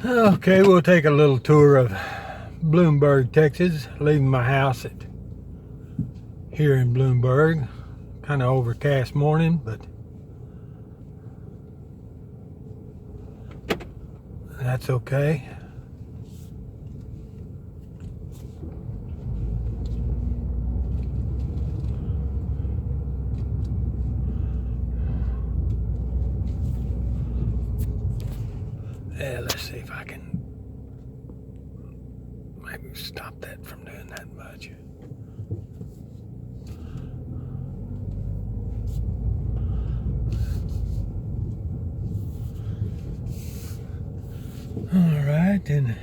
Okay, we'll take a little tour of Bloomburg, Texas. Leaving my house here in Bloomburg. Kind of overcast morning, but that's okay. Let's see if I can maybe stop that from doing that much. All right, and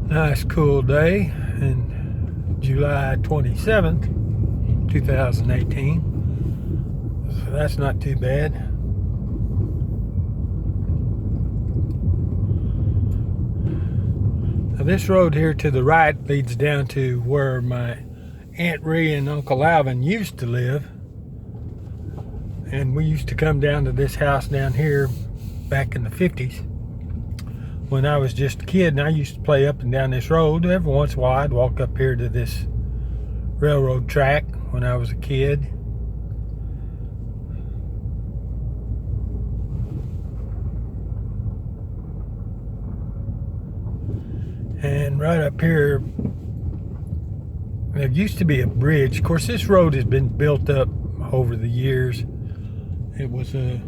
nice cool day in July 27th, 2018. So that's not too bad. Now this road here to the right leads down to where my Aunt Ree and Uncle Alvin used to live. And we used to come down to this house down here back in the 50s. When I was just a kid, and I used to play up and down this road. Every once in a while I'd walk up here to this railroad track when I was a kid. And right up here, there used to be a bridge. Of course, this road has been built up over the years. It was a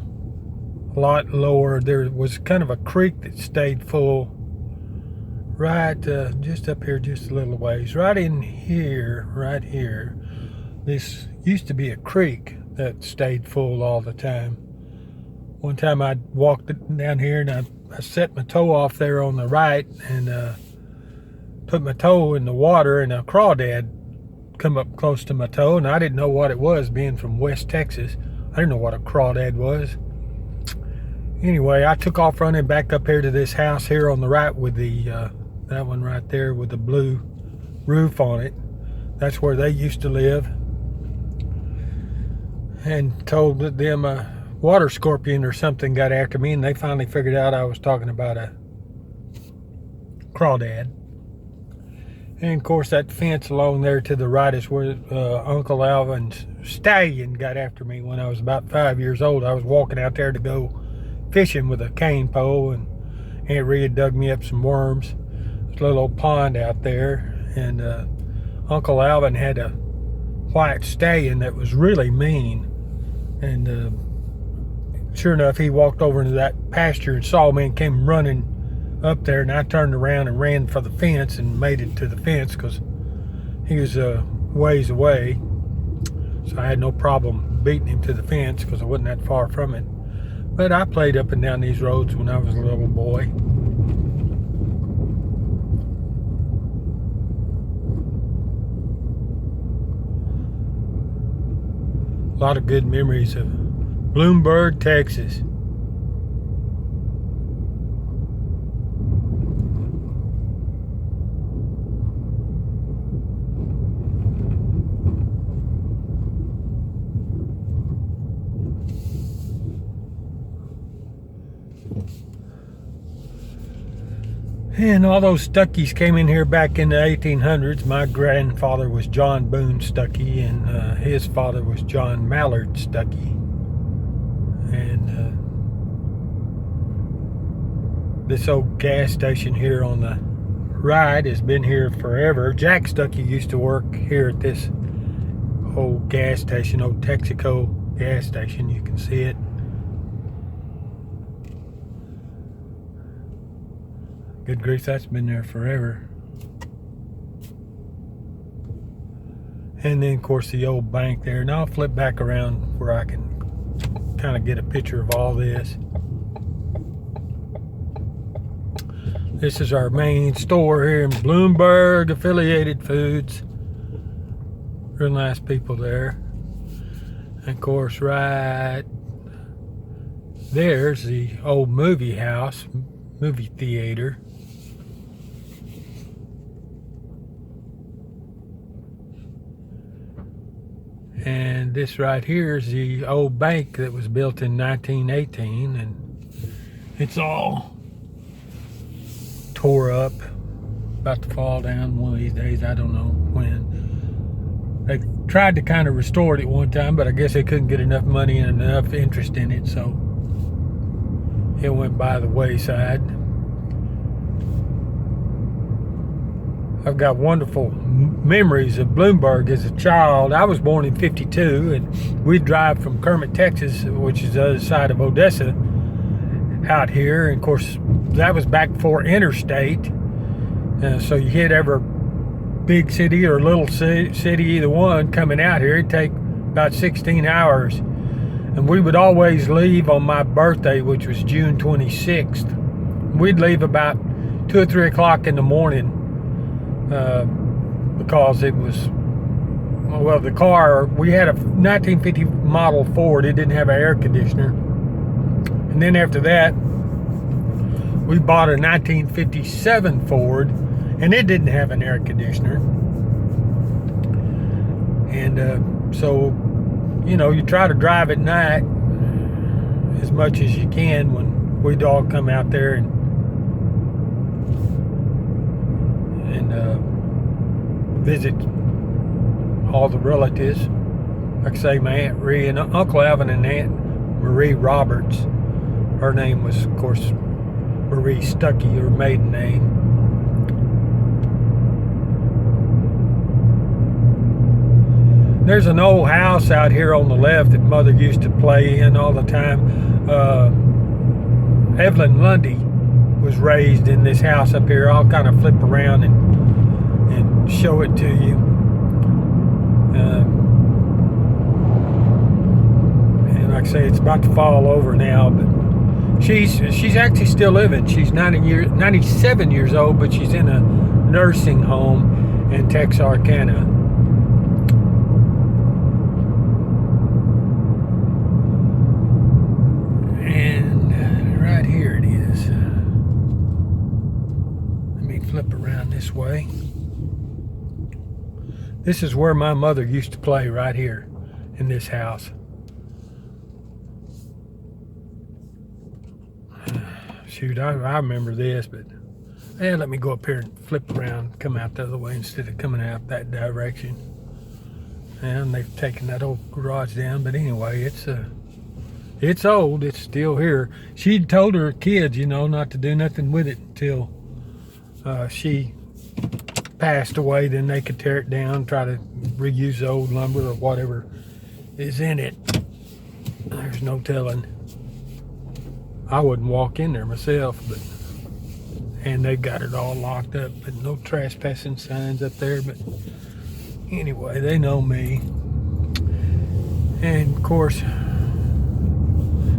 lot lower. There was kind of a creek that stayed full right just up here just a little ways. Right in here, right here, this used to be a creek that stayed full all the time. One time I walked down here and I set my toe off there on the right and put my toe in the water, and a crawdad come up close to my toe, and I didn't know what it was, being from West Texas. I didn't know what a crawdad was. Anyway, I took off running back up here to this house here on the right with the that one right there with the blue roof on it. That's where they used to live. And told them a water scorpion or something got after me, and they finally figured out I was talking about a crawdad. And of course that fence along there to the right is where Uncle Alvin's stallion got after me when I was about 5 years old. I was walking out there to go fishing with a cane pole, and Aunt Rhea dug me up some worms. There's a little old pond out there, and Uncle Alvin had a white stallion that was really mean, and sure enough he walked over into that pasture and saw me and came running up there, and I turned around and ran for the fence and made it to the fence because he was a ways away, so I had no problem beating him to the fence because I wasn't that far from it. But I played up and down these roads when I was a little boy. A lot of good memories of Bloomburg, Texas. And all those Stuckeys came in here back in the 1800s. My grandfather was John Boone Stuckey, and his father was John Mallard Stuckey. And this old gas station here on the right has been here forever. Jack Stuckey used to work here at this old gas station, old Texaco gas station. You can see it. Good grief, that's been there forever. And then, of course, the old bank there. Now I'll flip back around where I can kind of get a picture of all this. This is our main store here in Bloomburg, Affiliated Foods. Real nice people there. And of course, right there's the old movie house, movie theater. And this right here is the old bank that was built in 1918, and it's all tore up, about to fall down one of these days. I don't know when. They tried to kind of restore it at one time, but I guess they couldn't get enough money and enough interest in it, so it went by the wayside. I've got wonderful memories of Bloomburg as a child. I was born in '52, and we'd drive from Kermit, Texas, which is the other side of Odessa, out here. And of course, that was back before interstate. So you hit every big city or little city, either one, coming out here. It'd take about 16 hours. And we would always leave on my birthday, which was June 26th. We'd leave about 2 or 3 o'clock in the morning. Because it was, well, the car, we had a 1950 model Ford. It didn't have an air conditioner. And then after that, we bought a 1957 Ford, and it didn't have an air conditioner. And so, you know, you try to drive at night as much as you can when we'd all come out there and visit all the relatives. Like I say, my Aunt Ree and Uncle Alvin and Aunt Marie Roberts. Her name was, of course, Marie Stuckey, her maiden name. There's an old house out here on the left that Mother used to play in all the time. Evelyn Lundy was raised in this house up here. I'll kind of flip around and show it to you. And like I say, it's about to fall over now, but she's actually still living. She's 97 years old, but she's in a nursing home in Texarkana. And right here it is. Let me flip around this way. This is where my mother used to play, right here in this house. Shoot, I remember this, but let me go up here and flip around, come out the other way instead of coming out that direction. And they've taken that old garage down, but anyway, it's old, it's still here. She told her kids, you know, not to do nothing with it until she passed away. Then they could tear it down, try to reuse the old lumber or whatever is in it. There's no telling. I wouldn't walk in there myself, but and they've got it all locked up, but no trespassing signs up there. But anyway, they know me. And of course,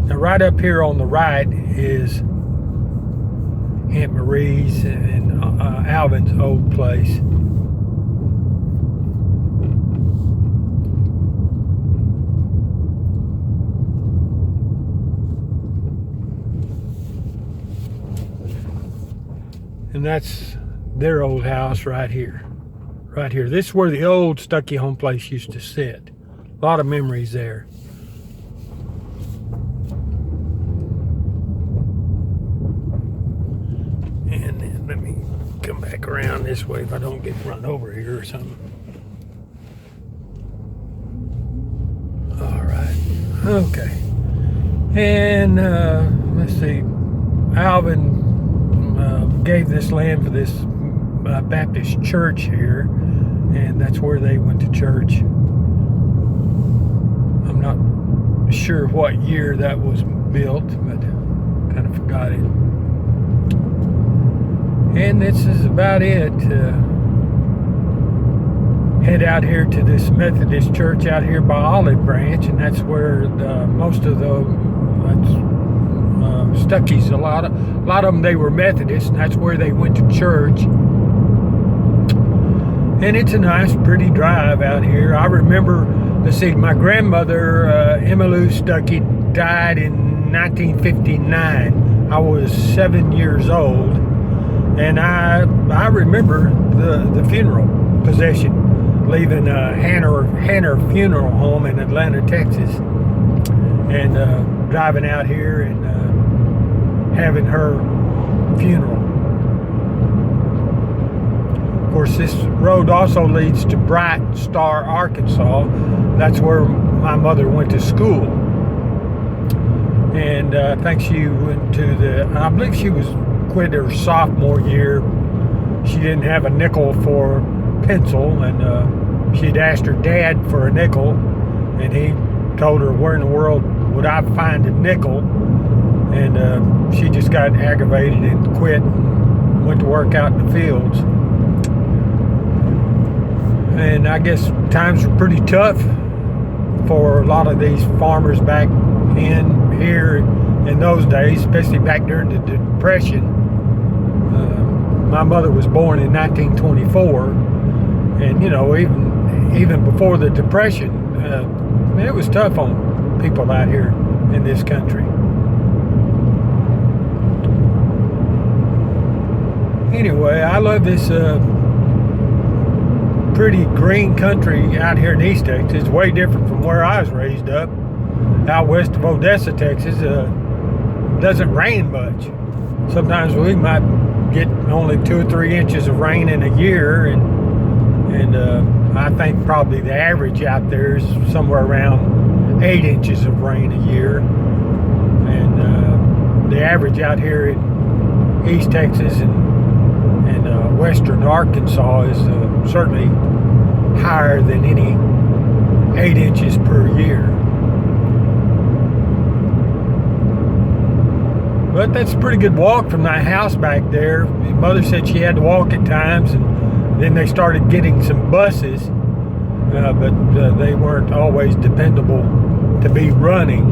now right up here on the right is Aunt Marie's and Alvin's old place. And that's their old house right here. Right here. This is where the old Stuckey home place used to sit. A lot of memories there. And then let me come back around this way if I don't get run over here or something. All right. Okay. And let's see. Alvin gave this land for this Baptist church here, and that's where they went to church. I'm not sure what year that was built, but kind of forgot it. And this is about it. Head out here to this Methodist church out here by Olive Branch, and that's where most of the Stuckeys, a lot of them, they were Methodists, and that's where they went to church. And it's a nice, pretty drive out here. I remember, let's see, my grandmother, Emma Lou Stuckey, died in 1959. I was 7 years old, and I remember the funeral procession leaving Hanner Funeral Home in Atlanta, Texas, and driving out here and having her funeral. Of course, this road also leads to Bright Star, Arkansas. That's where my mother went to school. And I think she went to I believe she was quit her sophomore year. She didn't have a nickel for pencil, and she'd asked her dad for a nickel, and he told her, where in the world would I find a nickel? And she just got aggravated and quit and went to work out in the fields. And I guess times were pretty tough for a lot of these farmers back here in those days, especially back during the Depression. My mother was born in 1924, and you know, even before the Depression, it was tough on people out here in this country. Anyway, I love this pretty green country out here in East Texas. It's way different from where I was raised up. Out west of Odessa, Texas, doesn't rain much. Sometimes we might get only 2 or 3 inches of rain in a year, and I think probably the average out there is somewhere around 8 inches of rain a year. And the average out here in East Texas and western Arkansas is certainly higher than any 8 inches per year. But that's a pretty good walk from that house back there. Mother said she had to walk at times, and then they started getting some buses, but they weren't always dependable to be running.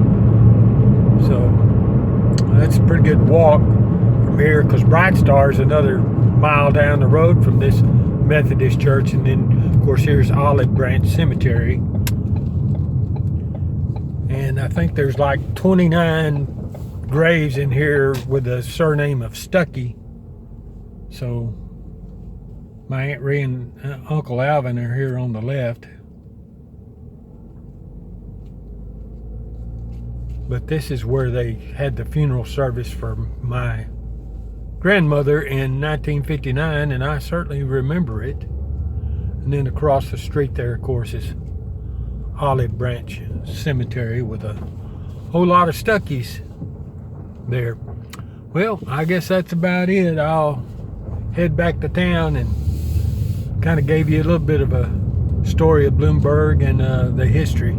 So that's a pretty good walk from here, because Bright Star is another mile down the road from this Methodist church, and then of course here's Olive Branch Cemetery, and I think there's like 29 graves in here with the surname of Stuckey. So my Aunt Rhea and Uncle Alvin are here on the left, but this is where they had the funeral service for my grandmother in 1959, and I certainly remember it. And then across the street there, of course, is Olive Branch Cemetery with a whole lot of Stuckeys there. Well, I guess that's about it. I'll head back to town and kind of gave you a little bit of a story of Bloomburg and the history.